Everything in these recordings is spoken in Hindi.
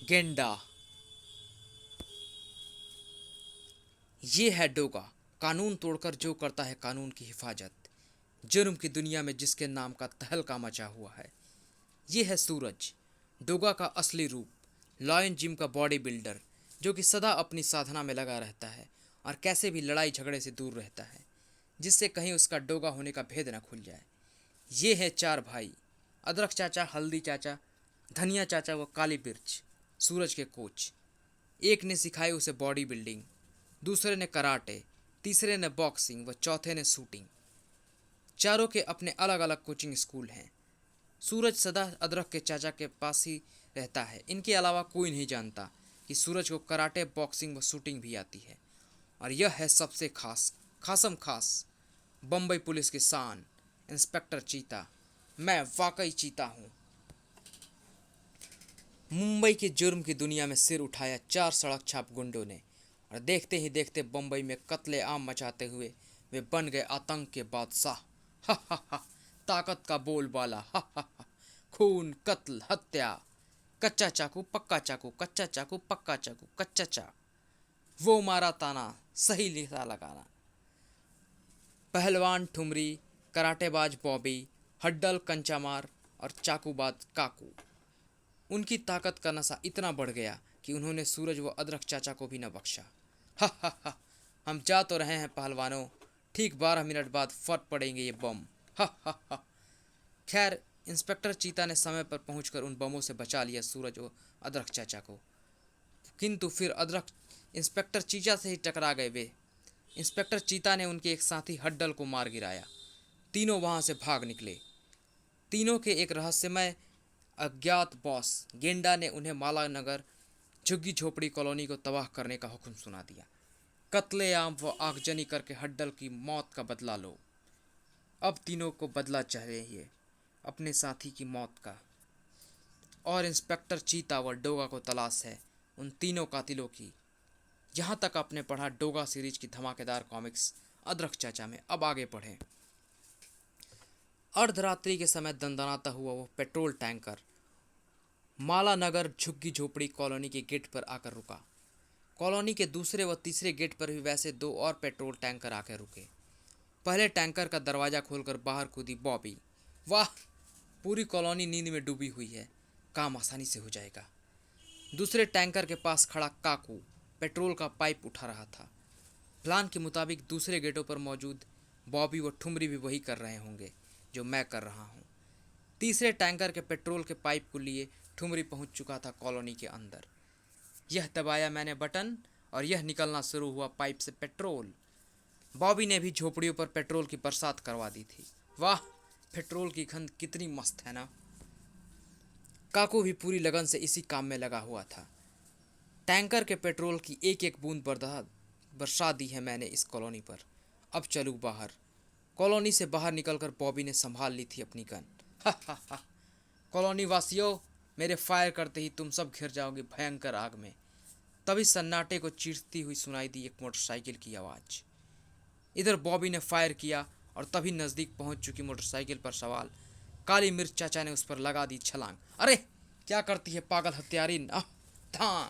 गेंडा। ये है डोगा, कानून तोड़कर जो करता है कानून की हिफाजत, जुर्म की दुनिया में जिसके नाम का तहलका मचा हुआ है। ये है सूरज, डोगा का असली रूप, लॉयन जिम का बॉडी बिल्डर, जो कि सदा अपनी साधना में लगा रहता है और कैसे भी लड़ाई झगड़े से दूर रहता है, जिससे कहीं उसका डोगा होने का भेद न खुल जाए। ये है चार भाई, अदरक चाचा, हल्दी चाचा, धनिया चाचा व काली मिर्च, सूरज के कोच। एक ने सिखाई उसे बॉडी बिल्डिंग, दूसरे ने कराटे, तीसरे ने बॉक्सिंग व चौथे ने शूटिंग। चारों के अपने अलग अलग कोचिंग स्कूल हैं। सूरज सदा अदरक के चाचा के पास ही रहता है। इनके अलावा कोई नहीं जानता कि सूरज को कराटे, बॉक्सिंग व शूटिंग भी आती है। और यह है सबसे खास, खासम खास, बम्बई पुलिस की शान, इंस्पेक्टर चीता। मैं वाकई चीता हूँ। मुंबई के जुर्म की दुनिया में सिर उठाया चार सड़क छाप गुंडों ने, और देखते ही देखते बम्बई में कत्ले आम मचाते हुए वे बन गए आतंक के बादशाह। हा हा हा, ताकत का बोलबाला। हा हा हा, खून, कत्ल, हत्या, कच्चा चाकू पक्का चाकू, कच्चा चाकू पक्का चाकू, कच्चा चा, वो मारा ताना, सही लिखा लगाना। पहलवान ठुमरी, कराटेबाज बॉबी, हड्डल कंचामार और चाकूबाज काकू। उनकी ताकत का नशा इतना बढ़ गया कि उन्होंने सूरज व अदरक चाचा को भी न बख्शा। हा हा हा, हम जा तो रहे हैं पहलवानों, ठीक 12 मिनट बाद फट पड़ेंगे ये बम। हा हा हा। खैर, इंस्पेक्टर चीता ने समय पर पहुंचकर उन बमों से बचा लिया सूरज व अदरक चाचा को। किंतु फिर अदरक इंस्पेक्टर चीता से ही टकरा गए वे। इंस्पेक्टर चीता ने उनके एक साथी हड्डल को मार गिराया। तीनों वहां से भाग निकले। तीनों के एक रहस्यमय अज्ञात बॉस गेंडा ने उन्हें माला नगर झुग्गी झोपड़ी कॉलोनी को तबाह करने का हुक्म सुना दिया। कत्लेआम व आगजनी करके हड्डल की मौत का बदला लो। अब तीनों को बदला चाहिए अपने साथी की मौत का। और इंस्पेक्टर चीता व डोगा को तलाश है उन तीनों कातिलों की। यहाँ तक आपने पढ़ा डोगा सीरीज की धमाकेदार कॉमिक्स अदरक चाचा में। अब आगे पढ़ें। अर्धरात्रि के समय दंदनाता हुआ वो पेट्रोल टैंकर माला नगर झुग्गी झोपड़ी कॉलोनी के गेट पर आकर रुका। कॉलोनी के दूसरे व तीसरे गेट पर भी वैसे दो और पेट्रोल टैंकर आकर रुके। पहले टैंकर का दरवाजा खोलकर बाहर कूदी बॉबी। वाह, पूरी कॉलोनी नींद में डूबी हुई है, काम आसानी से हो जाएगा। दूसरे टैंकर के पास खड़ा काकू पेट्रोल का पाइप उठा रहा था। प्लान के मुताबिक दूसरे गेटों पर मौजूद बॉबी व ठुमरी भी वही कर रहे होंगे जो मैं कर रहा हूँ। तीसरे टैंकर के पेट्रोल के पाइप को लिए ठुमरी पहुंच चुका था कॉलोनी के अंदर। यह दबाया मैंने बटन और यह निकलना शुरू हुआ पाइप से पेट्रोल। बॉबी ने भी झोपड़ियों पर पेट्रोल की बरसात करवा दी थी। वाह, पेट्रोल की गंध कितनी मस्त है ना। काकू भी पूरी लगन से इसी काम में लगा हुआ था। टैंकर के पेट्रोल की एक एक बूंद बरसा दी है मैंने इस कॉलोनी पर। अब चलूँ बाहर। कॉलोनी से बाहर निकलकर बॉबी ने संभाल ली थी अपनी गन। हा हा हा, कॉलोनी वासियों, मेरे फायर करते ही तुम सब घिर जाओगे भयंकर आग में। तभी सन्नाटे को चीरती हुई सुनाई दी एक मोटरसाइकिल की आवाज़। इधर बॉबी ने फायर किया और तभी नज़दीक पहुंच चुकी मोटरसाइकिल पर सवार काली मिर्च चाचा ने उस पर लगा दी छलांग। अरे क्या करती है पागल हत्यारिन, धां!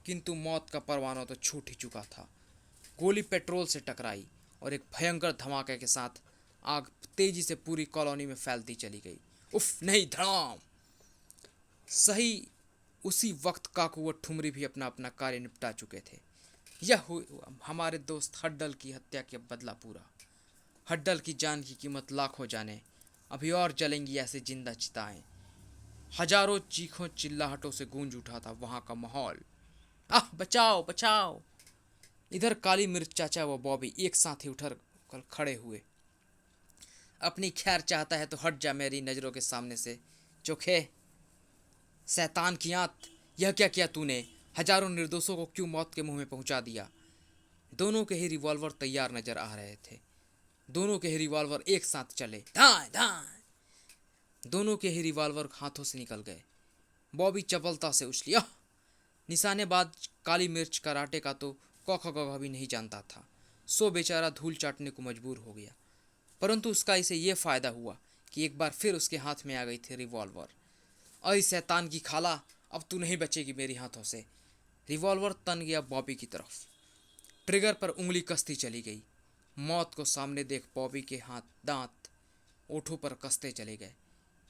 किंतु मौत का परवाना तो छूट ही चुका था। गोली पेट्रोल से टकराई और एक भयंकर धमाके के साथ आग तेजी से पूरी कॉलोनी में फैलती चली गई। उफ नहीं, धड़ाम! सही उसी वक्त काकू व ठुमरी भी अपना अपना कार्य निपटा चुके थे। यह हुआ हमारे दोस्त हड्डल की हत्या के बदला पूरा। हड्डल की जान की कीमत लाखों जाने, अभी और जलेंगी ऐसे जिंदा चिताएं। हजारों चीखों चिल्लाहटों से गूंज उठा था वहां का माहौल। आह, बचाओ बचाओ! इधर काली मिर्च चाचा व बॉबी एक साथ ही उठर कर खड़े हुए। अपनी खैर चाहता है तो हट जा मेरी नज़रों के सामने से, चोखे शैतान की आंत! यह क्या किया तूने? हजारों निर्दोषों को क्यों मौत के मुंह में पहुंचा दिया? दोनों के ही रिवॉल्वर तैयार नजर आ रहे थे। दोनों के ही रिवॉल्वर एक साथ चले, धाए धाए! दोनों के ही रिवॉल्वर हाथों से निकल गए। बॉबी चपलता से उछली। निशानेबाज काली मिर्च कराटे का तो क ख ग घ भी नहीं जानता था, सो बेचारा धूल चाटने को मजबूर हो गया। परंतु उसका इसे यह फायदा हुआ कि एक बार फिर उसके हाथ में आ गई थी रिवॉल्वर। अरे शैतान की खाला, अब तू नहीं बचेगी मेरे हाथों से। रिवॉल्वर तन गया बॉबी की तरफ। ट्रिगर पर उंगली कसती चली गई। मौत को सामने देख बॉबी के हाथ दांत ओठों पर कसते चले गए।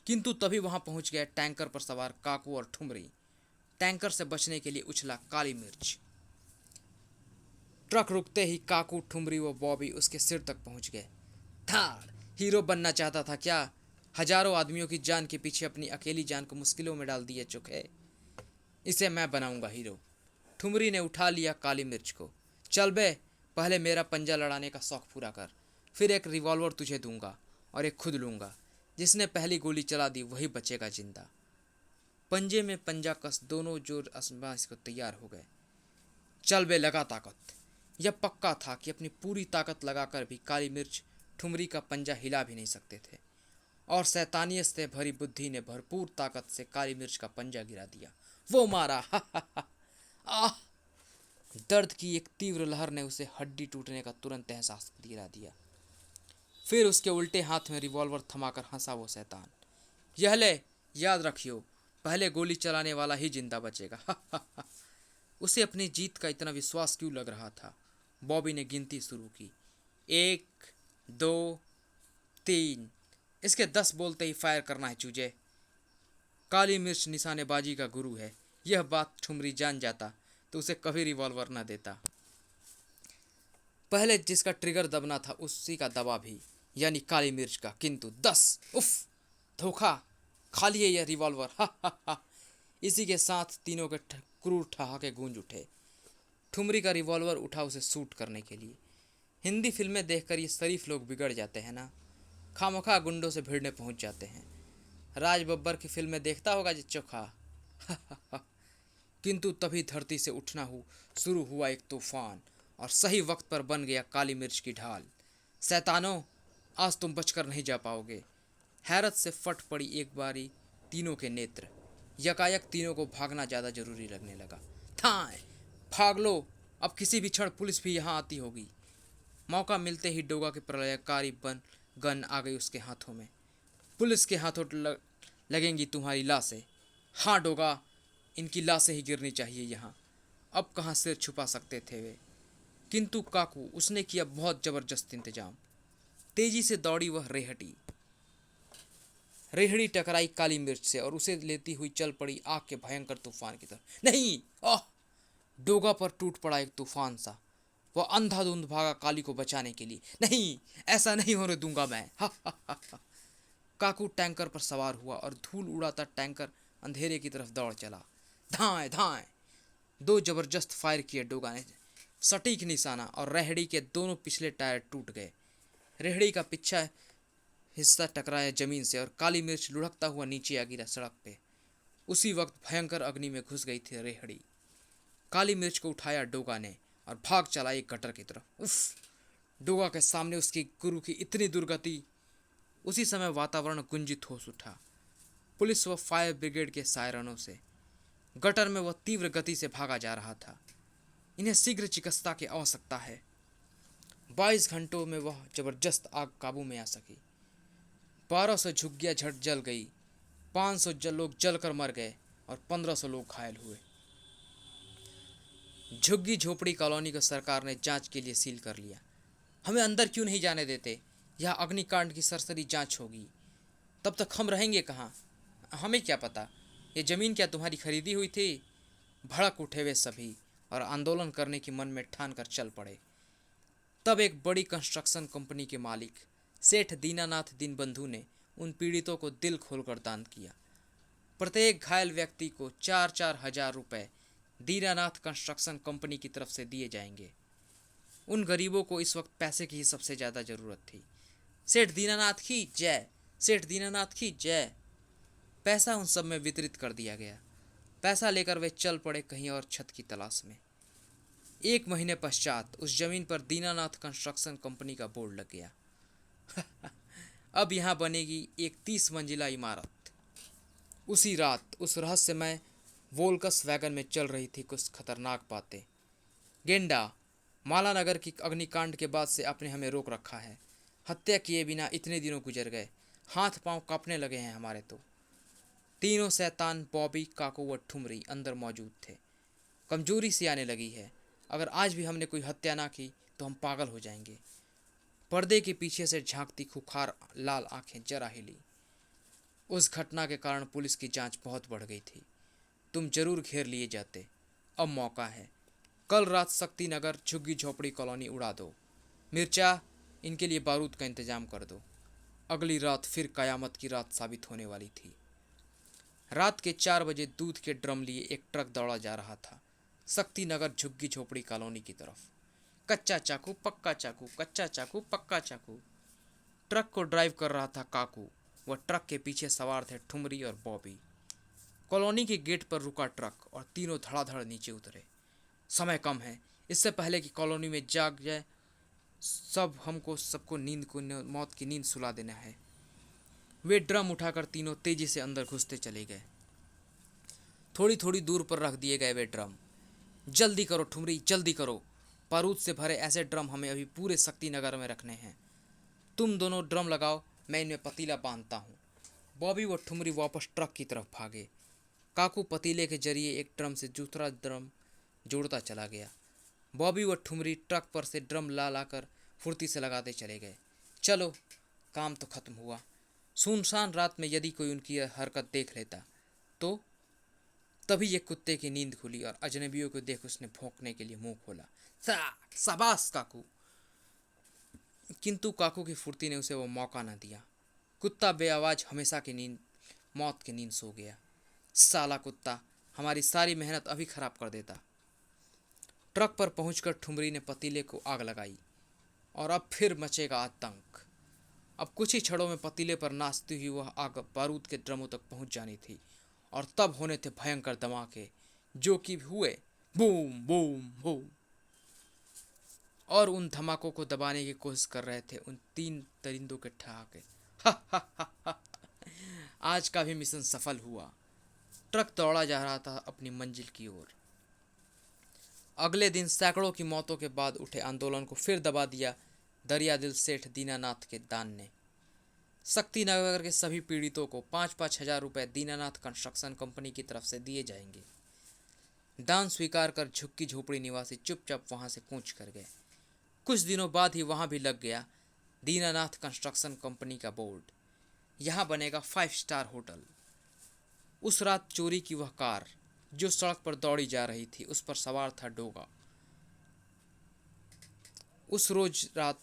किंतु तभी वहां पहुंच गए टैंकर पर सवार काकू और ठुमरी। टैंकर से बचने के लिए उछला काली मिर्च। ट्रक रुकते ही काकू, ठुमरी व बॉबी उसके सिर तक पहुंच गए। धाड़! हीरो बनना चाहता था क्या? हजारों आदमियों की जान के पीछे अपनी अकेली जान को मुश्किलों में डाल दिए चुके। इसे मैं बनाऊंगा हीरो। ठुमरी ने उठा लिया काली मिर्च को। चल बे, पहले मेरा पंजा लड़ाने का शौक पूरा कर, फिर एक रिवॉल्वर तुझे दूंगा और एक खुद लूंगा। जिसने पहली गोली चला दी वही बचेगा जिंदा। पंजे में पंजा कस दोनों जोर आजमाइश को तैयार हो गए। चल बे, लगा ताकत। यह पक्का था कि अपनी पूरी ताकत लगाकर भी काली मिर्च ठुमरी का पंजा हिला भी नहीं सकते थे, और शैतानियत से भरी बुद्धि ने भरपूर ताकत से काली मिर्च का पंजा गिरा दिया। वो मारा, हा हा हा। आह! दर्द की एक तीव्र लहर ने उसे हड्डी टूटने का तुरंत एहसास दिला दिया। फिर उसके उल्टे हाथ में रिवॉल्वर थमाकर हंसा वो शैतान। यह ले, याद रखियो, पहले गोली चलाने वाला ही जिंदा बचेगा। हा हा हा। उसे अपनी जीत का इतना विश्वास क्यों लग रहा था? बॉबी ने गिनती शुरू की। 1, 2, 3। इसके 10 बोलते ही फायर करना है चूजे। काली मिर्च निशानेबाजी का गुरु है। यह बात ठुमरी जान जाता तो उसे कभी रिवॉल्वर न देता। पहले जिसका ट्रिगर दबना था उसी का दबा भी, यानी काली मिर्च का। किंतु 10! उफ! धोखा! खाली है यह रिवॉल्वर। हा हा हा। इसी के साथ तीनों के क्रूर ठहाके गूंज उठे। ठुमरी का रिवॉल्वर उठा उसे शूट करने के लिए। हिंदी फिल्में देखकर ये शरीफ लोग बिगड़ जाते हैं ना, खामखा गुंडों से भिड़ने पहुंच जाते हैं। राज बब्बर की फिल्में देखता होगा जी चोखा। किंतु तभी धरती से उठना शुरू हुआ एक तूफान, और सही वक्त पर बन गया काली मिर्च की ढाल। शैतानों, आज तुम बचकर नहीं जा पाओगे। हैरत से फट पड़ी एक बारी तीनों के नेत्र। यकायक तीनों को भागना ज़्यादा जरूरी लगने लगा। थाए! भाग लो, अब किसी भी क्षण पुलिस भी यहाँ आती होगी। मौका मिलते ही डोगा की प्रलयकारी गन आ गई उसके हाथों में। पुलिस के हाथों लगेंगी तुम्हारी लाशें। हाँ डोगा, इनकी लाशें ही गिरनी चाहिए यहाँ। अब कहाँ सिर छुपा सकते थे वे। किंतु काकू, उसने किया बहुत जबरदस्त इंतजाम। तेजी से दौड़ी वह रेहड़ी। रेहड़ी टकराई काली मिर्च से और उसे लेती हुई चल पड़ी आग के भयंकर तूफान की तरफ। नहीं! आह! डोगा पर टूट पड़ा एक तूफान सा। वह अंधाधुंध भागा काली को बचाने के लिए। नहीं, ऐसा नहीं होने दूंगा मैं। हा हा हा हा। काकू टैंकर पर सवार हुआ और धूल उड़ाता टैंकर अंधेरे की तरफ दौड़ चला। धाएं धाएं! 2 जबरदस्त फायर किए डोगा ने। सटीक निशाना, और रेहड़ी के दोनों पिछले टायर टूट गए। रेहड़ी का पिछला हिस्सा टकराया जमीन से और काली मिर्च लुढ़कता हुआ नीचे आ गिरा सड़क पे। उसी वक्त भयंकर अग्नि में घुस गई थी रेहड़ी। काली मिर्च को उठाया डोगा ने और भाग चला एक गटर की तरफ। उफ! डोगा के सामने उसकी गुरु की इतनी दुर्गति। उसी समय वातावरण गुंजित हो उठा, पुलिस व फायर ब्रिगेड के सायरनों से। गटर में वह तीव्र गति से भागा जा रहा था। इन्हें शीघ्र चिकित्सा की आवश्यकता है। 22 घंटों में वह जबरदस्त आग काबू में आ सकी। 1200 झुग्गियाँ झट जल गई, 500 लोग जलकर मर गए और 1500 लोग घायल हुए। झुग्गी झोपड़ी कॉलोनी को सरकार ने जांच के लिए सील कर लिया। हमें अंदर क्यों नहीं जाने देते? यह अग्निकांड की सरसरी जांच होगी। तब तक हम रहेंगे कहाँ? हमें क्या पता, ये ज़मीन क्या तुम्हारी खरीदी हुई थी? भड़क उठे वे सभी और आंदोलन करने की मन में ठान कर चल पड़े। तब एक बड़ी कंस्ट्रक्शन कंपनी के मालिक सेठ दीनानाथ दीनबंधु ने उन पीड़ितों को दिल खोलकर दान किया। प्रत्येक घायल व्यक्ति को 4-4 हजार रुपये दीनानाथ कंस्ट्रक्शन कंपनी की तरफ से दिए जाएंगे। उन गरीबों को इस वक्त पैसे की ही सबसे ज़्यादा ज़रूरत थी। सेठ दीनानाथ की जय! सेठ दीनानाथ की जय! पैसा उन सब में वितरित कर दिया गया। पैसा लेकर वे चल पड़े कहीं और छत की तलाश में। 1 महीने पश्चात उस जमीन पर दीनानाथ कंस्ट्रक्शन कंपनी का बोर्ड लग गया। अब यहाँ बनेगी एक 30 मंजिला इमारत। उसी रात उस रहस्यमय वोल्कस वैगन में चल रही थी कुछ खतरनाक बातें। गेंडा, मालानगर की अग्निकांड के बाद से आपने हमें रोक रखा है। हत्या किए बिना इतने दिनों गुजर गए, हाथ पांव कांपने लगे हैं हमारे तो। तीनों शैतान बॉबी, काकू व ठुमरी अंदर मौजूद थे। कमजोरी सी आने लगी है। अगर आज भी हमने कोई हत्या ना की तो हम पागल हो जाएंगे। पर्दे के पीछे से झांकती खुखार लाल आंखें जरा हिली। उस घटना के कारण पुलिस की जांच बहुत बढ़ गई थी। तुम जरूर घेर लिए जाते। अब मौका है। कल रात शक्ति नगर झुग्गी झोपड़ी कॉलोनी उड़ा दो। मिर्चा, इनके लिए बारूद का इंतजाम कर दो। अगली रात फिर कयामत की रात साबित होने वाली थी। रात के 4 बजे दूध के ड्रम लिए एक ट्रक दौड़ा जा रहा था शक्ति नगर झुग्गी झोपड़ी कॉलोनी की तरफ। कच्चा चाकू पक्का चाकू, कच्चा चाकू पक्का चाकू। ट्रक को ड्राइव कर रहा था काकू। वह ट्रक के पीछे सवार थे ठुमरी और बॉबी। कॉलोनी के गेट पर रुका ट्रक और तीनों धड़ाधड़ नीचे उतरे। समय कम है, इससे पहले कि कॉलोनी में जाग जाए सबको नींद को मौत की नींद सुला देना है। वे ड्रम उठाकर तीनों तेजी से अंदर घुसते चले गए। थोड़ी थोड़ी दूर पर रख दिए गए वे ड्रम। जल्दी करो ठुमरी, जल्दी करो। बारूद से भरे ऐसे ड्रम हमें अभी पूरे शक्ति नगर में रखने हैं। तुम दोनों ड्रम लगाओ, मैं इनमें पतीला बांधता हूँ। बॉबी व ठुमरी वापस ट्रक की तरफ भागे। काकू पतीले के जरिए एक ड्रम से दूसरा ड्रम जोड़ता चला गया। बॉबी व ठुमरी ट्रक पर से ड्रम ला लाकर फुर्ती से लगाते चले गए। चलो, काम तो खत्म हुआ। सुनसान रात में यदि कोई उनकी यह हरकत देख लेता तो। तभी एक कुत्ते की नींद खुली और अजनबियों को देख उसने भौंकने के लिए मुंह खोला। शाबाश काकू। किंतु काकू की फुर्ती ने उसे वो मौका न दिया। कुत्ता बेआवाज हमेशा की नींद, मौत की नींद सो गया। साला कुत्ता, हमारी सारी मेहनत अभी खराब कर देता। ट्रक पर पहुंचकर ठुमरी ने पतीले को आग लगाई और अब फिर मचेगा आतंक। अब कुछ ही क्षणों में पतीले पर नाचती हुई वह आग बारूद के ड्रमों तक पहुंच जानी थी और तब होने थे भयंकर धमाके, जो कि हुए बूम बूम बूम। और उन धमाकों को दबाने की कोशिश कर रहे थे उन तीन दरिंदों के ठहाके। आज का भी मिशन सफल हुआ। ट्रक दौड़ा जा रहा था अपनी मंजिल की ओर। अगले दिन सैकड़ों की मौतों के बाद उठे आंदोलन को फिर दबा दिया दरियादिल सेठ दीनानाथ के दान ने। शक्ति नगर के सभी पीड़ितों को 5-5 हजार रुपए दीनानाथ कंस्ट्रक्शन कंपनी की तरफ से दिए जाएंगे। दान स्वीकार कर झुग्गी झोपड़ी निवासी चुपचाप वहां से कूच कर गए। कुछ दिनों बाद ही वहां भी लग गया दीनानाथ कंस्ट्रक्शन कंपनी का बोर्ड। यहाँ बनेगा 5 स्टार होटल। उस रात चोरी की वह कार जो सड़क पर दौड़ी जा रही थी, उस पर सवार था डोगा। उस रोज रात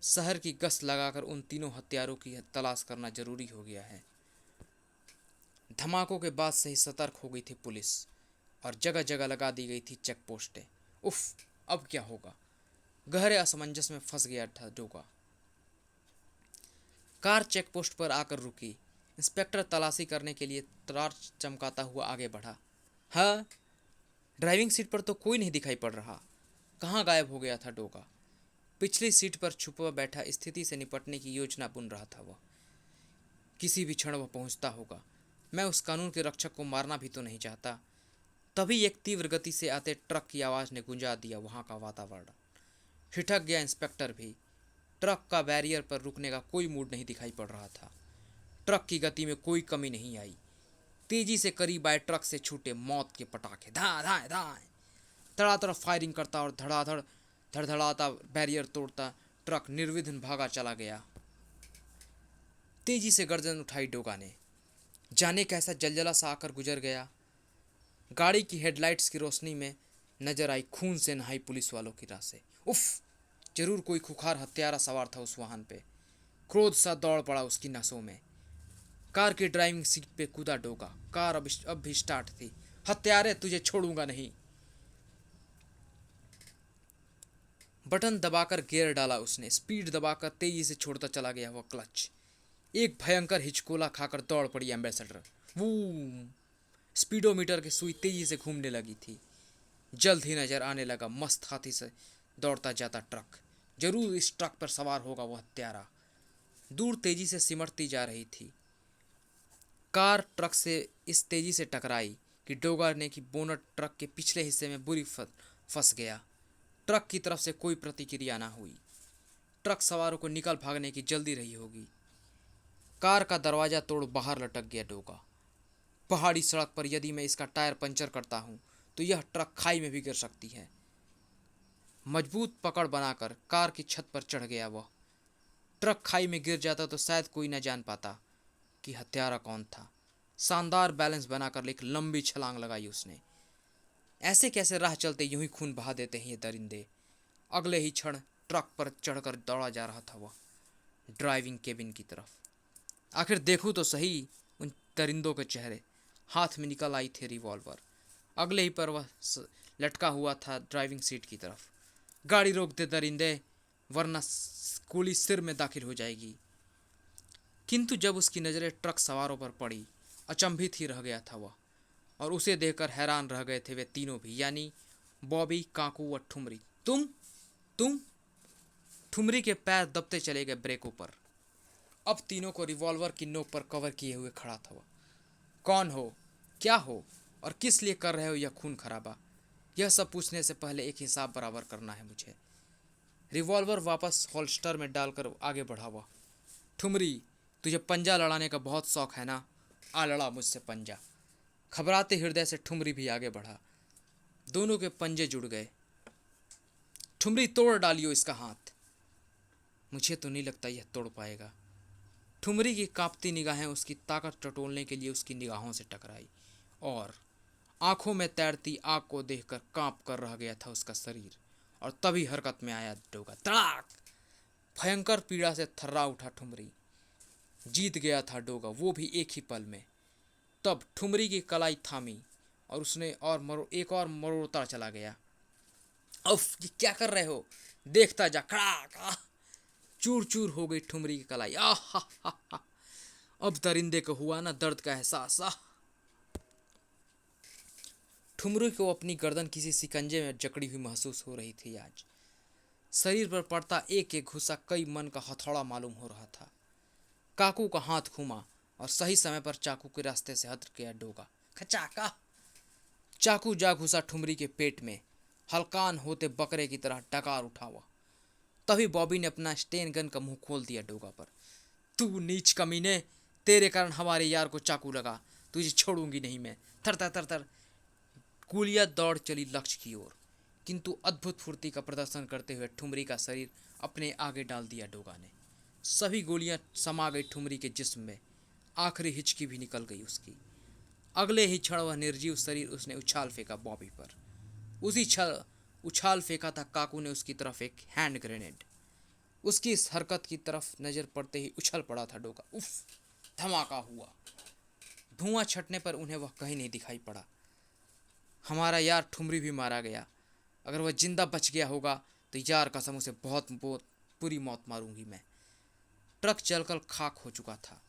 शहर की गश्त लगाकर उन तीनों हत्यारों की तलाश करना जरूरी हो गया है। धमाकों के बाद से ही सतर्क हो गई थी पुलिस और जगह जगह लगा दी गई थी चेक पोस्टें। उफ, अब क्या होगा? गहरे असमंजस में फंस गया था डोगा। कार चेक पोस्ट पर आकर रुकी। इंस्पेक्टर तलाशी करने के लिए टॉर्च चमकाता हुआ आगे बढ़ा। हाँ, ड्राइविंग सीट पर तो कोई नहीं दिखाई पड़ रहा। कहाँ गायब हो गया था डोगा? पिछली सीट पर छुपा बैठा स्थिति से निपटने की योजना बुन रहा था वह। किसी भी क्षण वह पहुंचता होगा। मैं उस कानून के रक्षक को मारना भी तो नहीं चाहता। तभी एक तीव्र गति से आते ट्रक की आवाज़ ने गुंजा दिया वहां का वातावरण। ठिठक गया इंस्पेक्टर भी। ट्रक का बैरियर पर रुकने का कोई मूड नहीं दिखाई पड़ रहा था। ट्रक की गति में कोई कमी नहीं आई। तेजी से करीब आए ट्रक से छूटे मौत के पटाखे। धाए धाए धाए, धड़ाधड़ फायरिंग करता और धड़ाधड़ धड़धड़ाता बैरियर तोड़ता ट्रक निर्विघ्न भागा चला गया। तेजी से गर्दन उठाई डोगा ने। जाने कैसा जलजला सा आकर गुजर गया। गाड़ी की हेडलाइट्स की रोशनी में नजर आई खून से नहाई पुलिस वालों की राशें। उफ, जरूर कोई खुखार हत्यारा सवार था उस वाहन पे। क्रोध सा दौड़ पड़ा उसकी नसों में। कार की ड्राइविंग सीट पे कूदा डोगा। कार अब भी स्टार्ट थी। हत्यारे, तुझे छोड़ूंगा नहीं। बटन दबाकर गियर डाला उसने। स्पीड दबाकर तेजी से छोड़ता चला गया वह क्लच। एक भयंकर हिचकोला खाकर दौड़ पड़ी एम्बेसडर। वूम, स्पीडोमीटर की सुई तेजी से घूमने लगी थी। जल्द ही नजर आने लगा मस्त हाथी से दौड़ता जाता ट्रक। जरूर इस ट्रक पर सवार होगा वह हत्यारा। दूर तेजी से सिमटती जा रही थी। कार ट्रक से इस तेजी से टकराई कि डोगा ने की बोनट ट्रक के पिछले हिस्से में बुरी फंस गया। ट्रक की तरफ से कोई प्रतिक्रिया ना हुई। ट्रक सवारों को निकल भागने की जल्दी रही होगी। कार का दरवाजा तोड़ बाहर लटक गया डोगा। पहाड़ी सड़क पर यदि मैं इसका टायर पंचर करता हूँ तो यह ट्रक खाई में भी गिर सकती है। मजबूत पकड़ बनाकर कार की छत पर चढ़ गया वह। ट्रक खाई में गिर जाता तो शायद कोई न जान पाता कि हत्यारा कौन था। शानदार बैलेंस बनाकर एक लंबी छलांग लगाई उसने। ऐसे कैसे राह चलते यूं ही खून बहा देते हैं ये दरिंदे। अगले ही क्षण ट्रक पर चढ़कर दौड़ा जा रहा था वह ड्राइविंग केबिन की तरफ। आखिर देखूं तो सही उन दरिंदों के चेहरे। हाथ में निकल आई थी रिवॉल्वर। अगले ही पर वह लटका हुआ था ड्राइविंग सीट की तरफ। गाड़ी रोक दे दरिंदे, वरना गोली सिर में दाखिल हो जाएगी। किंतु जब उसकी नज़रें ट्रक सवारों पर पड़ी, अचंभित ही रह गया था वह। और उसे देखकर हैरान रह गए थे वे तीनों भी, यानी बॉबी, काकू और ठुमरी। तुम ठुमरी के पैर दबते चले गए ब्रेकों पर। अब तीनों को रिवॉल्वर की नोक पर कवर किए हुए खड़ा था वह। कौन हो, क्या हो और किस लिए कर रहे हो यह खून खराबा? यह सब पूछने से पहले एक हिसाब बराबर करना है मुझे। रिवॉल्वर वापस होल्स्टर में डालकर आगे बढ़ा वह। ठुमरी, तुझे पंजा लड़ाने का बहुत शौक है ना? आ लड़ा मुझसे पंजा। घबराते हृदय से ठुमरी भी आगे बढ़ा। दोनों के पंजे जुड़ गए। ठुमरी, तोड़ डालियो इसका हाथ। मुझे तो नहीं लगता यह तोड़ पाएगा। ठुमरी की कांपती निगाहें उसकी ताकत टटोलने के लिए उसकी निगाहों से टकराई और आंखों में तैरती आग को देखकर कांप कर रह गया था उसका शरीर। और तभी हरकत में आया डोगा। तड़ाक! भयंकर पीड़ा से थर्रा उठा ठुमरी। जीत गया था डोगा, वो भी एक ही पल में। तब ठुमरी की कलाई थामी और उसने एक और मरोड़ता चला गया। उफ, ये क्या कर रहे हो? देखता जा। खड़ाक! चूर चूर हो गई ठुमरी की कलाई। आह! अब दरिंदे को हुआ ना दर्द का एहसास। ठुमरी को अपनी गर्दन किसी शिकंजे में जकड़ी हुई महसूस हो रही थी आज। शरीर पर पड़ता एक एक घुसा कई मन का हथौड़ा मालूम हो रहा था। काकू का हाथ घूमा और सही समय पर चाकू के रास्ते से हट गया डोगा। खचाका! चाकू जा घुसा ठुमरी के पेट में। हलकान होते बकरे की तरह डकार उठा हुआ। तभी बॉबी ने अपना स्टेन गन का मुंह खोल दिया डोगा पर। तू नीच कमीने, तेरे कारण हमारे यार को चाकू लगा, तुझे छोड़ूंगी नहीं मैं। थर थर थर थर गोलियां दौड़ चली लक्ष्य की ओर। किंतु अद्भुत फुर्ती का प्रदर्शन करते हुए ठुमरी का शरीर अपने आगे डाल दिया डोगा ने। सभी गोलियां समा गई ठुमरी के जिस्म में। आखिरी हिचकी भी निकल गई उसकी। अगले ही क्षण वह निर्जीव शरीर उसने उछाल फेंका बॉबी पर। उसी क्षण उछाल फेंका था काकू ने उसकी तरफ एक हैंड ग्रेनेड। उसकी इस हरकत की तरफ नजर पड़ते ही उछल पड़ा था डोगा। उफ! धमाका हुआ। धुआं छटने पर उन्हें वह कहीं नहीं दिखाई पड़ा। हमारा यार ठुमरी भी मारा गया। अगर वह जिंदा बच गया होगा तो यार कसम उसे बहुत बहुत बुरी मौत मारूंगी मैं। ट्रक जलकर खाक हो चुका था।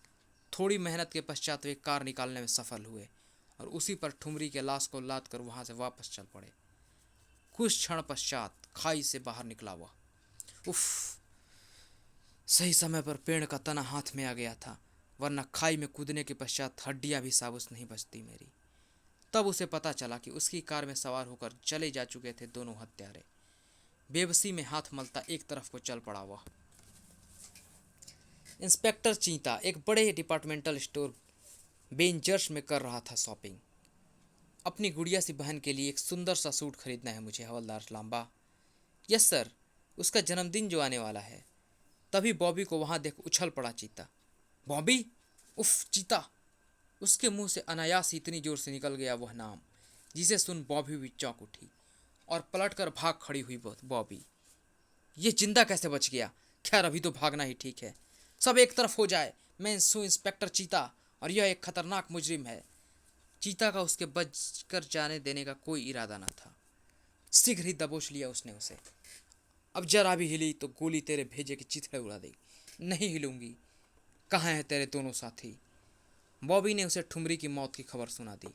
थोड़ी मेहनत के पश्चात वे कार निकालने में सफल हुए और उसी पर ठुमरी के लाश को लाद कर वहां से वापस चल पड़े। कुछ क्षण पश्चात खाई से बाहर निकला वह। उफ! सही समय पर पेड़ का तना हाथ में आ गया था, वरना खाई में कूदने के पश्चात हड्डियां भी साबुत नहीं बचती मेरी। तब उसे पता चला कि उसकी कार में सवार होकर चले जा चुके थे दोनों हत्यारे। बेबसी में हाथ मलता एक तरफ को चल पड़ा वह। इंस्पेक्टर चीता एक बड़े डिपार्टमेंटल स्टोर बेंजर्स में कर रहा था शॉपिंग। अपनी गुड़िया सी बहन के लिए एक सुंदर सा सूट खरीदना है मुझे हवलदार लांबा। यस सर, उसका जन्मदिन जो आने वाला है। तभी बॉबी को वहां देख उछल पड़ा चीता। बॉबी! उफ! चीता! उसके मुंह से अनायास इतनी जोर से निकल गया वह नाम, जिसे सुन बॉबी भी चौंक उठी और पलटकर भाग खड़ी हुई बॉबी। ये जिंदा कैसे बच गया? खैर अभी तो भागना ही ठीक है। सब एक तरफ हो जाए, मैं इंस्पेक्टर चीता और यह एक खतरनाक मुजरिम है। चीता का उसके बच कर जाने देने का कोई इरादा न था। शीघ्र ही दबोच लिया उसने उसे। अब जरा भी हिली तो गोली तेरे भेजे के चिथड़े उड़ा देगी। नहीं हिलूंगी। कहाँ हैं तेरे दोनों साथी? बॉबी ने उसे ठुमरी की मौत की खबर सुना दी।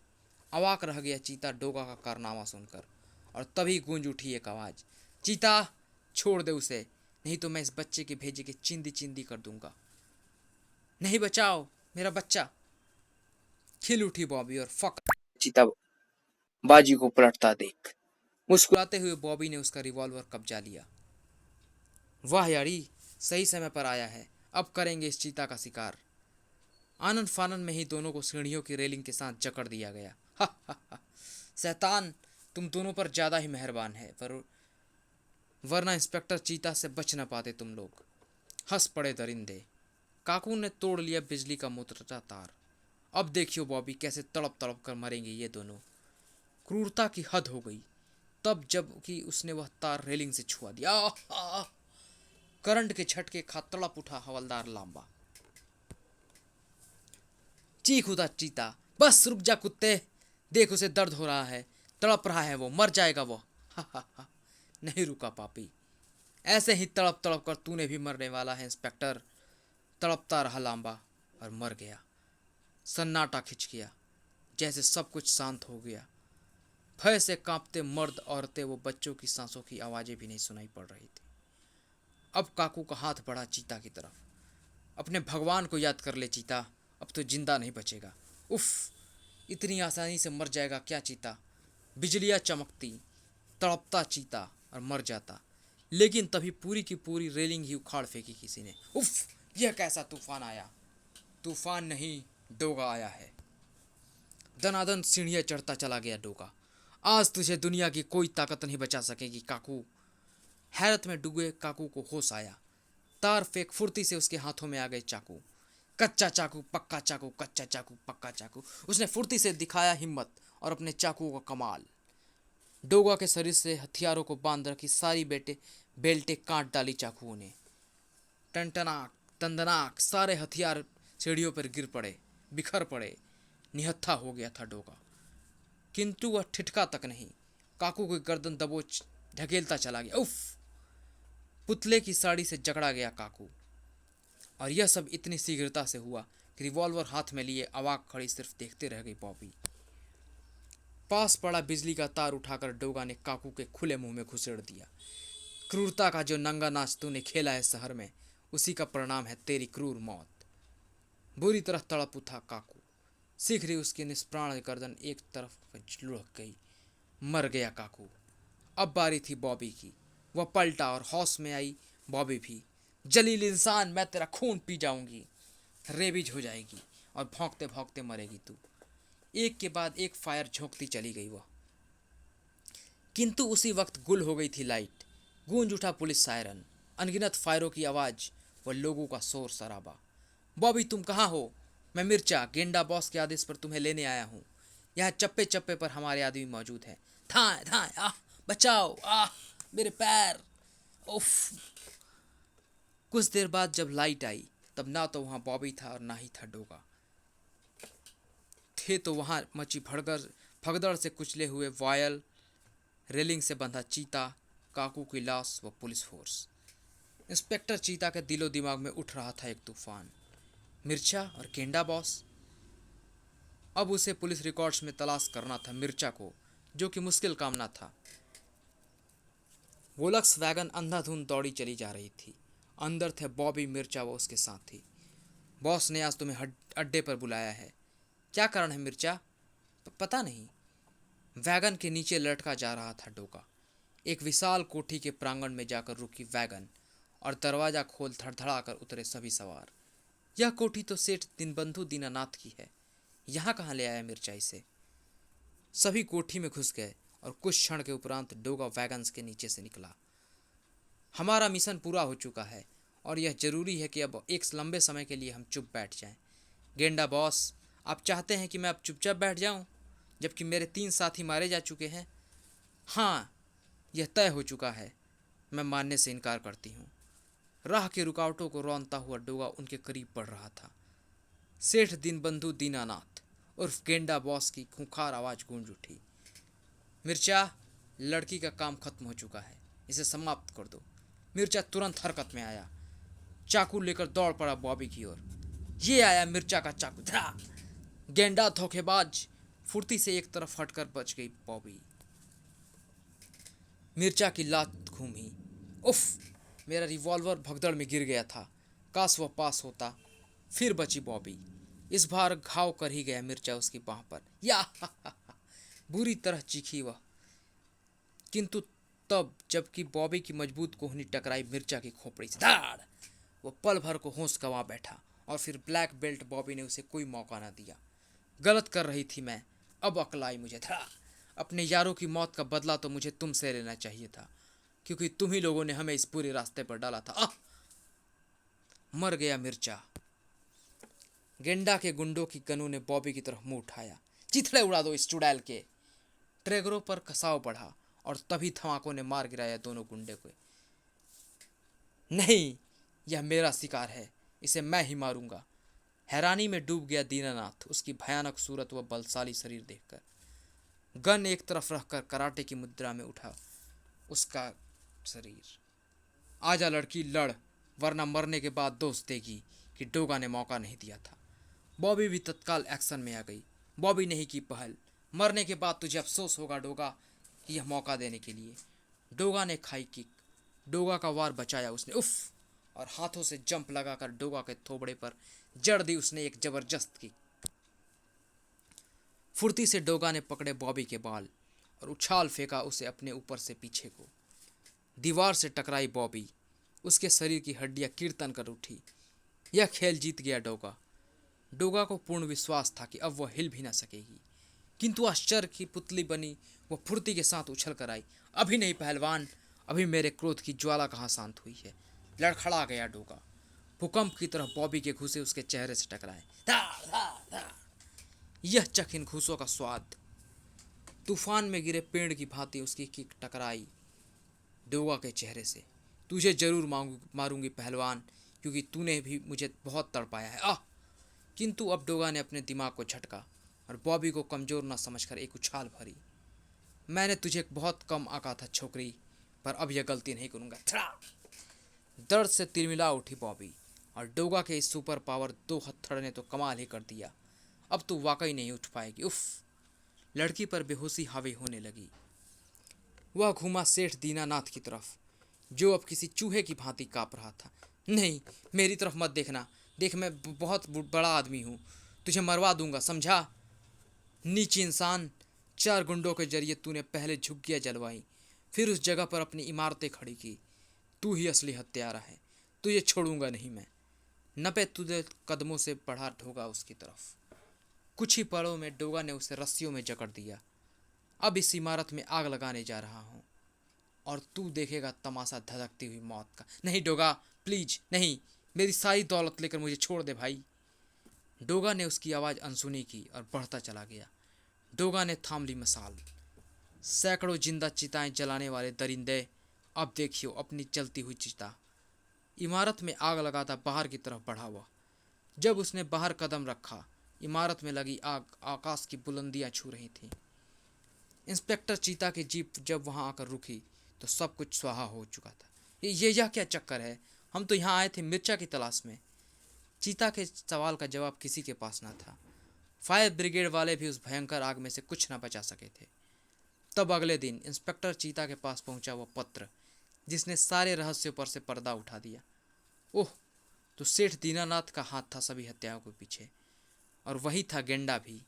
अवाक रह गया चीता डोगा का कारनामा सुनकर। और तभी गूंज उठी एक आवाज। चीता! छोड़ दे उसे, नहीं तो मैं इस बच्चे के भेजे की चिंदी चिंदी कर दूंगा। नहीं, बचाओ मेरा बच्चा! खिल उठी बॉबी और फक चीता बाजी को पलटता देख। मुस्कुराते हुए बॉबी ने उसका रिवॉल्वर कब्जा लिया। वाह यारी, सही समय पर आया है। अब करेंगे इस चीता का शिकार। आनन फानन में ही दोनों को सीढ़ियों की रेलिंग के साथ जकड़ दिया गया। हा हा हा, शैतान, तुम दोनों पर ज्यादा ही मेहरबान है, वरना इंस्पेक्टर चीता से बच न पाते तुम लोग। हंस पड़े दरिंदे। काकू ने तोड़ लिया बिजली का मोटा तार। अब देखियो बॉबी कैसे तड़प तड़प कर मरेंगे ये दोनों। क्रूरता की हद हो गई तब जब कि उसने वह तार रेलिंग से छुआ दिया। करंट के झटके खा तड़प उठा हवलदार लांबा। चीख उठा चीता, बस रुक जा कुत्ते, देख उसे दर्द हो रहा है, तड़प रहा है, वो मर जाएगा वो। हा हा हा। नहीं रुका पापी, ऐसे ही तड़प तड़प कर तूने भी मरने वाला है इंस्पेक्टर। तड़पता रहा लांबा और मर गया। सन्नाटा खिंच गया, जैसे सब कुछ शांत हो गया। भय से कांपते मर्द औरतें वो बच्चों की सांसों की आवाजें भी नहीं सुनाई पड़ रही थी। अब काकू का हाथ बढ़ा चीता की तरफ। अपने भगवान को याद कर ले चीता, अब तो जिंदा नहीं बचेगा। उफ, इतनी आसानी से मर जाएगा क्या चीता। बिजलियां चमकती, तड़पता चीता और मर जाता। लेकिन तभी पूरी की पूरी रेलिंग ही उखाड़ फेंकी किसी ने। उफ, यह कैसा तूफान आया। तूफान नहीं, डोगा आया है। दनादन सीढ़ियां चढ़ता चला गया डोगा। आज तुझे दुनिया की कोई ताकत नहीं बचा सकेगी काकू। हैरत में डूबे काकू को होश आया। तार फेंक फुर्ती से उसके हाथों में आ गए चाकू। कच्चा चाकू पक्का चाकू, कच्चा चाकू पक्का चाकू। उसने फुर्ती से दिखाया हिम्मत और अपने चाकू का कमाल। डोगा के शरीर से हथियारों को बांध रखी सारी बेल्टे काट डाली चाकुओं ने। टनटनाक तंदनाक सारे हथियार सीढ़ियों पर गिर पड़े, बिखर पड़े। निहत्था हो गया था डोगा, किंतु वह ठिठका तक नहीं। काकू की गर्दन दबोच ढकेलता चला गया। उफ, पुतले की साड़ी से जकड़ा गया काकू। और यह सब इतनी शीघ्रता से हुआ कि रिवॉल्वर हाथ में लिए अवाक खड़ी सिर्फ देखते रह गई बॉबी। पास पड़ा बिजली का तार उठाकर डोगा ने काकू के खुले मुंह में घुसेड़ दिया। क्रूरता का जो नंगा नाच तूने खेला है शहर में, उसी का परिणाम है तेरी क्रूर मौत। बुरी तरह तड़प उठा काकू। शीघ्र ही उसकी निष्प्राण गर्दन एक तरफ लुढ़क गई। मर गया काकू। अब बारी थी बॉबी की। वह पलटा और होश में आई बॉबी भी। जलील इंसान, मैं तेरा खून पी जाऊंगी। रेबीज हो जाएगी और भौंकते भौंकते मरेगी तू। एक के बाद एक फायर झोंकती चली गई वह। किंतु उसी वक्त गुल हो गई थी लाइट। गूंज उठा पुलिस सायरन, अनगिनत फायरों की आवाज व लोगों का शोर शराबा। बॉबी तुम कहाँ हो? मैं मिर्चा, गेंडा बॉस के आदेश पर तुम्हें लेने आया हूँ। यहाँ चप्पे चप्पे पर हमारे आदमी मौजूद हैं। थाए थाए, आह बचाओ, आह मेरे पैर, उफ। कुछ देर बाद जब लाइट आई तब ना तो वहाँ बॉबी था और ना ही था डोगा। थे तो वहाँ मची भगदड़ से कुचले हुए वायल, रेलिंग से बंधा चीता, काकू की लाश व पुलिस फोर्स। इंस्पेक्टर चीता के दिलो दिमाग में उठ रहा था एक तूफान। मिर्चा और गेंडा बॉस। अब उसे पुलिस रिकॉर्ड्स में तलाश करना था मिर्चा को, जो कि मुश्किल काम ना था। वोलक्स वैगन अंधाधुंध दौड़ी चली जा रही थी। अंदर थे बॉबी, मिर्चा व उसके साथी। बॉस ने आज तुम्हें अड्डे पर बुलाया है। क्या कारण है मिर्चा? पता नहीं। वैगन के नीचे लटका जा रहा था डोका। एक विशाल कोठी के प्रांगण में जाकर रुकी वैगन और दरवाजा खोल धड़धड़ा कर उतरे सभी सवार। यह कोठी तो सेठ दीनबंधु दीनानाथ की है, यहाँ कहाँ ले आया मिर्चा इसे? सभी कोठी में घुस गए और कुछ क्षण के उपरांत डोगा वैगन्स के नीचे से निकला। हमारा मिशन पूरा हो चुका है और यह जरूरी है कि अब एक लंबे समय के लिए हम चुप बैठ जाएं। गेंडा बॉस, आप चाहते हैं कि मैं अब चुपचाप बैठ जाऊं, जबकि मेरे 3 साथी मारे जा चुके हैं? हाँ, यह तय हो चुका है। मैं मानने से इनकार करती हूँ। राह की रुकावटों को रौंदता हुआ डोगा उनके करीब बढ़ रहा था। सेठ दीनबंधु दीनानाथ उर्फ गेंडा बॉस की खूंखार आवाज गूंज उठी। मिर्चा, लड़की का काम खत्म हो चुका है, इसे समाप्त कर दो। मिर्चा तुरंत हरकत में आया। चाकू लेकर दौड़ पड़ा बॉबी की ओर। ये आया मिर्चा का चाकू। धड़ा! गेंडा धोखेबाज, फुर्ती से एक तरफ हटकर बच गई बॉबी। मिर्चा की लात घूमी। उफ, मेरा रिवॉल्वर भगदड़ में गिर गया था। काश वह पास होता। फिर बची बॉबी। इस बार घाव कर ही गया मिर्चा उसकी बाह पर। या बुरी तरह चीखी वह। किंतु तब जबकि बॉबी की मजबूत कोहनी टकराई मिर्चा की खोपड़ी से, धाड़! वह पल भर को होश गंवा बैठा और फिर ब्लैक बेल्ट बॉबी ने उसे कोई मौका ना दिया। गलत कर रही थी मैं, अब अक्ल आई मुझे था। अपने यारों की मौत का बदला तो मुझे तुमसे लेना चाहिए था, क्योंकि तुम ही लोगों ने हमें इस बुरे रास्ते पर डाला था। मर गया मिर्चा। गेंडा के गुंडों की गनों ने बॉबी की तरफ मुंह उठाया। चिथड़े उड़ा दो इस चुड़ैल के। ट्रेगरों पर कसाव बढ़ा और तभी धमाकों ने मार गिराया दोनों गुंडे को। नहीं, यह मेरा शिकार है, इसे मैं ही मारूंगा। हैरानी में डूब गया दीनानाथ उसकी भयानक सूरत व बलशाली शरीर देखकर। गन एक तरफ रखकर कराटे की मुद्रा में उठा उसका शरीर। आजा लड़की, लड़, वरना मरने के बाद दोस्त देगी कि डोगा ने मौका नहीं दिया था। बॉबी भी तत्काल एक्शन में आ गई। बॉबी ने ही की पहल। मरने के बाद तुझे अफसोस होगा डोगा, कि यह मौका देने के लिए। डोगा ने खाई किक। डोगा का वार बचाया उसने, उफ, और हाथों से जंप लगाकर डोगा के थोबड़े पर जड़ दी उसने एक जबरदस्त किक। फुर्ती से डोगा ने पकड़े बॉबी के बाल और उछाल फेंका उसे अपने ऊपर से पीछे को। दीवार से टकराई बॉबी। उसके शरीर की हड्डियां कीर्तन कर उठी। यह खेल जीत गया डोगा। डोगा को पूर्ण विश्वास था कि अब वह हिल भी ना सकेगी, किंतु आश्चर्य की पुतली बनी वह फुर्ती के साथ उछल कर आई। अभी नहीं पहलवान, अभी मेरे क्रोध की ज्वाला कहाँ शांत हुई है। लड़खड़ा गया डोगा। भूकंप की तरह बॉबी के घूसे उसके चेहरे से टकराए। यह चख इन घूसों का स्वाद। तूफान में गिरे पेड़ की भांति उसकी किक टकराई डोगा के चेहरे से। तुझे जरूर मारूंगी पहलवान, क्योंकि तूने भी मुझे बहुत तड़पाया है। किंतु अब डोगा ने अपने दिमाग को झटका और बॉबी को कमजोर न समझकर एक उछाल भरी। मैंने तुझे बहुत कम आका था छोकरी, पर अब यह गलती नहीं करूंगा। दर्द से तिलमिला उठी बॉबी, और डोगा के इस सुपर पावर दो हथड़ ने तो कमाल ही कर दिया। अब तू वाकई नहीं उठ पाएगी। उफ। लड़की पर बेहोशी हावी होने लगी। वह घूमा सेठ दीनानाथ की तरफ, जो अब किसी चूहे की भांति काँप रहा था। नहीं, मेरी तरफ मत देखना। देख, मैं बहुत बड़ा आदमी हूँ, तुझे मरवा दूंगा, समझा? नीच इंसान, 4 गुंडों के जरिए तूने पहले झुग्गियाँ जलवाई, फिर उस जगह पर अपनी इमारतें खड़ी की। तू ही असली हत्यारा है, तुझे छोड़ूंगा नहीं मैं। नपे तुझे कदमों से बढ़ा ढोगा उसकी तरफ। कुछ ही पलों में डोगा ने उसे रस्सियों में जकड़ दिया। अब इस इमारत में आग लगाने जा रहा हूँ, और तू देखेगा तमाशा धधकती हुई मौत का। नहीं डोगा, प्लीज नहीं, मेरी सारी दौलत लेकर मुझे छोड़ दे भाई। डोगा ने उसकी आवाज़ अनसुनी की और बढ़ता चला गया। डोगा ने थाम ली मसाल। सैकड़ों जिंदा चिताएं जलाने वाले दरिंदे, अब देखियो अपनी जलती हुई चिता। इमारत में आग लगाता बाहर की तरफ बढ़ा हुआ। जब उसने बाहर कदम रखा, इमारत में लगी आग आकाश की बुलंदियां छू रही थी। इंस्पेक्टर चीता की जीप जब वहां आकर रुकी तो सब कुछ स्वाहा हो चुका था। यह क्या चक्कर है? हम तो यहाँ आए थे मिर्चा की तलाश में। चीता के सवाल का जवाब किसी के पास ना था। फायर ब्रिगेड वाले भी उस भयंकर आग में से कुछ ना बचा सके थे। तब अगले दिन इंस्पेक्टर चीता के पास पहुंचा वह पत्र, जिसने सारे रहस्यों पर से पर्दा उठा दिया। ओह, तो सेठ दीनानाथ का हाथ था सभी हत्याओं के पीछे, और वही था गेंडा भी।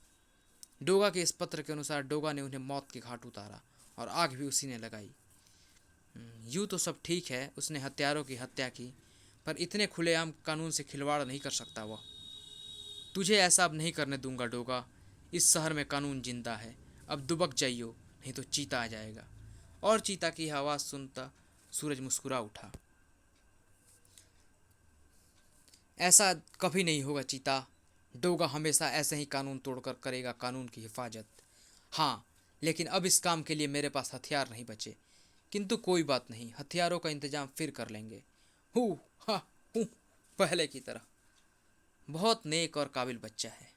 डोगा के इस पत्र के अनुसार डोगा ने उन्हें मौत के घाट उतारा और आग भी उसी ने लगाई। यूँ तो सब ठीक है, उसने हत्यारों की हत्या की, पर इतने खुलेआम कानून से खिलवाड़ नहीं कर सकता वह। तुझे ऐसा अब नहीं करने दूंगा डोगा। इस शहर में कानून जिंदा है, अब दुबक जाइयो, नहीं तो चीता आ जाएगा। और चीता की आवाज़ सुनता सूरज मुस्कुरा उठा। ऐसा कभी नहीं होगा चीता। डोगा हमेशा ऐसे ही कानून तोड़कर करेगा कानून की हिफाजत। हाँ, लेकिन अब इस काम के लिए मेरे पास हथियार नहीं बचे। किंतु कोई बात नहीं, हथियारों का इंतजाम फिर कर लेंगे। हूँ, हाँ, हूँ, पहले की तरह। बहुत नेक और काबिल बच्चा है।